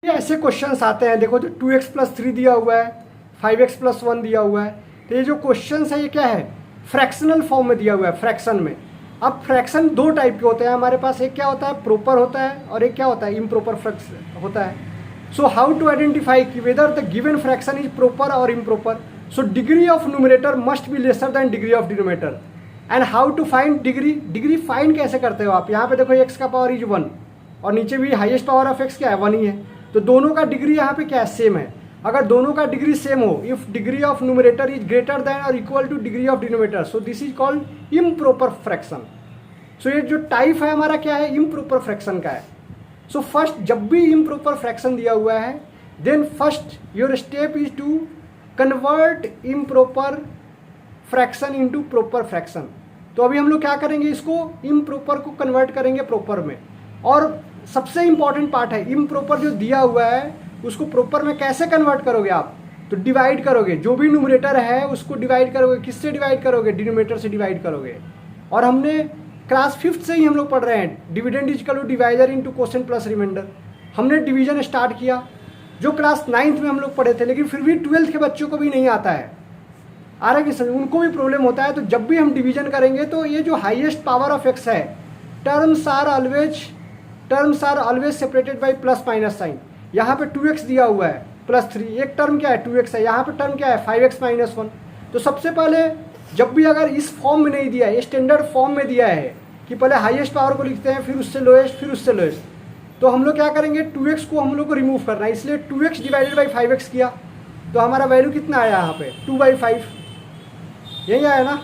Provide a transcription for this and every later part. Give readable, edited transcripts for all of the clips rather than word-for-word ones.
ये ऐसे क्वेश्चंस आते हैं, देखो तो 2x प्लस 3 दिया हुआ है, 5x प्लस 1 दिया हुआ है। तो ये जो क्वेश्चंस है ये क्या है, फ्रैक्शनल फॉर्म में दिया हुआ है, फ्रैक्शन में। अब फ्रैक्शन दो टाइप के होते हैं हमारे पास, एक क्या होता है प्रोपर होता है और एक क्या होता है इम्प्रॉपर फ्रैक्शन होता है। सो हाउ टू आइडेंटिफाई कि whether the given fraction is proper और improper. So degree of numerator must be lesser than degree of denominator. And how to find degree find कैसे करते हो आप। यहाँ पे देखो x का पावर इज 1 और नीचे भी हाईएस्ट पावर ऑफ x क्या है 1 ही है, तो दोनों का डिग्री यहाँ पे क्या है सेम है। अगर दोनों का डिग्री सेम हो, if degree of numerator is greater than और equal to degree of denominator, so this is called improper fraction. So ये जो टाइप है हमारा क्या है, इम्प्रॉपर फ्रैक्शन का है। सो फर्स्ट जब भी इम्प्रॉपर फ्रैक्शन दिया हुआ है, then first your step is to convert improper fraction into proper fraction. तो अभी हम लोग क्या करेंगे, इसको इम्प्रॉपर को कन्वर्ट करेंगे प्रॉपर में। और सबसे इंपॉर्टेंट पार्ट है, इम्प्रॉपर जो दिया हुआ है उसको प्रॉपर में कैसे कन्वर्ट करोगे आप, तो डिवाइड करोगे, जो भी न्यूमरेटर है उसको डिवाइड करोगे। किससे डिवाइड करोगे, डिनोमिनेटर से डिवाइड करोगे। और हमने क्लास 5th से ही हम लोग पढ़ रहे हैं dividend is equal to divisor into quotient plus remainder. हमने डिवीजन स्टार्ट किया जो क्लास 9th में हम लोग पढ़े थे, लेकिन फिर भी 12th के बच्चों को भी नहीं आता है, आ रहा है कि समझ, उनको भी प्रॉब्लम होता है। तो जब भी हम डिवीजन करेंगे तो ये जो हाईएस्ट पावर ऑफ x है, terms are always separated by plus minus sign. यहाँ पे 2x दिया हुआ है प्लस 3, एक टर्म क्या है 2x है, यहाँ पे टर्म क्या है 5x माइनस 1। तो सबसे पहले जब भी अगर इस फॉर्म में नहीं दिया है, स्टैंडर्ड फॉर्म में दिया है कि पहले हाईएस्ट पावर को लिखते हैं फिर उससे लोएस्ट फिर उससे लोएस्ट, तो हम लोग क्या करेंगे 2x को हम लोग को रिमूव करना है, इसलिए 2x डिवाइडेड बाई 5x किया तो हमारा वैल्यू कितना आया यहाँ पे 2/5, यही आया ना।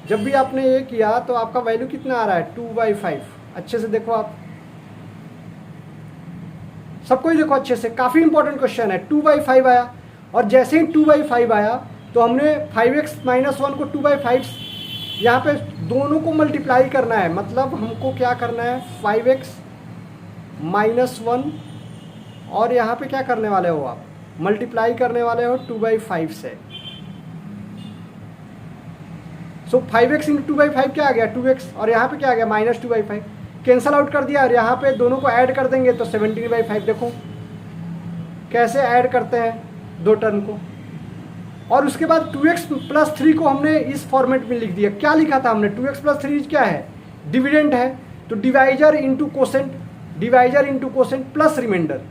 जब भी आपने ये किया तो आपका वैल्यू कितना आ रहा है 2/5। अच्छे से देखो आप, सबको ही देखो अच्छे से, काफ़ी इंपॉर्टेंट क्वेश्चन है। 2/5 आया और जैसे ही 2/5 आया तो हमने 5x माइनस 1 को 2/5 यहाँ पे दोनों को मल्टीप्लाई करना है, मतलब हमको क्या करना है 5x माइनस 1 और यहाँ पे क्या करने वाले हो आप, मल्टीप्लाई करने वाले हो 2/5 से। सो 5x इंटू 2/5 क्या आ गया 2x, और यहाँ पे क्या आ गया माइनस 2/5, कैंसल आउट कर दिया और यहाँ पे दोनों को ऐड कर देंगे तो 17/5। देखो कैसे ऐड करते हैं दो टर्म को। और उसके बाद 2x प्लस 3 को हमने इस फॉर्मेट में लिख दिया। क्या लिखा था हमने, 2x प्लस 3 क्या है डिविडेंड है, तो divisor into quotient plus remainder.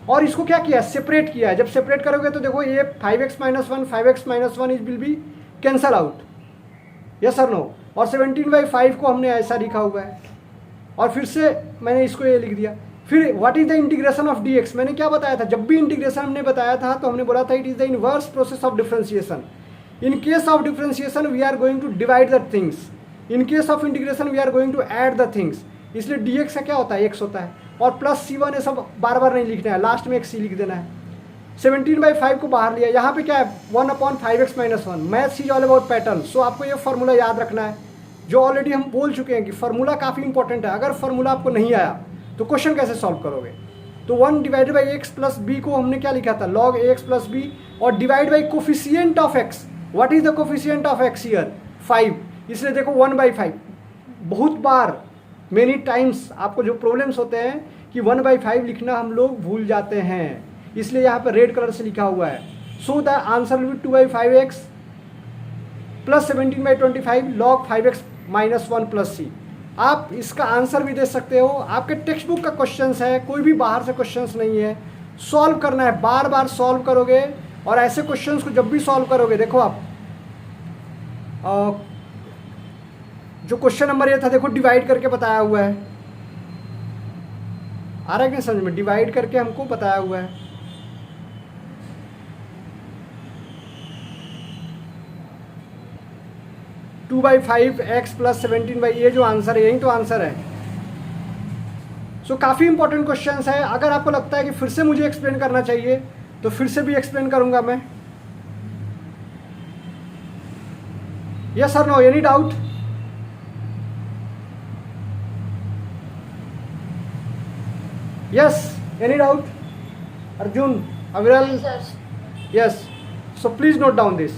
और इसको क्या किया सेपरेट किया है। जब सेपरेट करोगे तो देखो ये 5x minus 1 is will be cancel out, yes और नो। और 17/5 को हमने ऐसा लिखा हुआ है और फिर से मैंने इसको ये लिख दिया। फिर what is the integration of dx, मैंने क्या बताया था, जब भी इंटीग्रेशन हमने बताया था तो हमने बोला था it is the inverse process of differentiation. In case of differentiation we are going to divide the things, in case of integration we are going to add the things. इसलिए dx का क्या होता है x होता है, और plus c1 ये सब बार बार नहीं लिखना है, लास्ट में एक c लिख देना है। 17/5 को बाहर लिया, यहाँ पे क्या है 1/5x minus 1। Maths is all about pattern. So आपको ये फार्मूला याद रखना है जो ऑलरेडी हम बोल चुके हैं कि फार्मूला काफ़ी इंपॉर्टेंट है। अगर फार्मूला आपको नहीं आया तो क्वेश्चन कैसे सॉल्व करोगे। तो 1 divided by x plus b को हमने क्या लिखा था log ax प्लस बी, और divide by coefficient of x। What is the coefficient of x here 5, इसलिए देखो 1/5। बहुत बार मेनी टाइम्स आपको जो प्रॉब्लम्स होते हैं कि 1/5 लिखना हम लोग भूल जाते हैं, इसलिए यहाँ पर रेड कलर से लिखा हुआ है। So the answer will be 2/5x plus 17/25 log 5x minus 1 plus c। आप इसका आंसर भी दे सकते हो, आपके टेक्स्ट बुक का क्वेश्चंस है, कोई भी बाहर से क्वेश्चंस नहीं है। सॉल्व करना है, बार बार सॉल्व करोगे और ऐसे क्वेश्चंस को जब भी सॉल्व करोगे, देखो आप जो क्वेश्चन नंबर ये था देखो डिवाइड करके बताया हुआ है, आ रहा है क्या समझ में, डिवाइड करके हमको बताया हुआ है। 2/5x प्लस 17 ये जो आंसर है यही तो आंसर है। सो काफ़ी इंपॉर्टेंट क्वेश्चंस है। अगर आपको लगता है कि फिर से मुझे एक्सप्लेन करना चाहिए तो फिर से भी एक्सप्लेन करूंगा मैं। यस और no, any doubt? Yes, any doubt? Arjun, Aviral? Yes. So please note down this.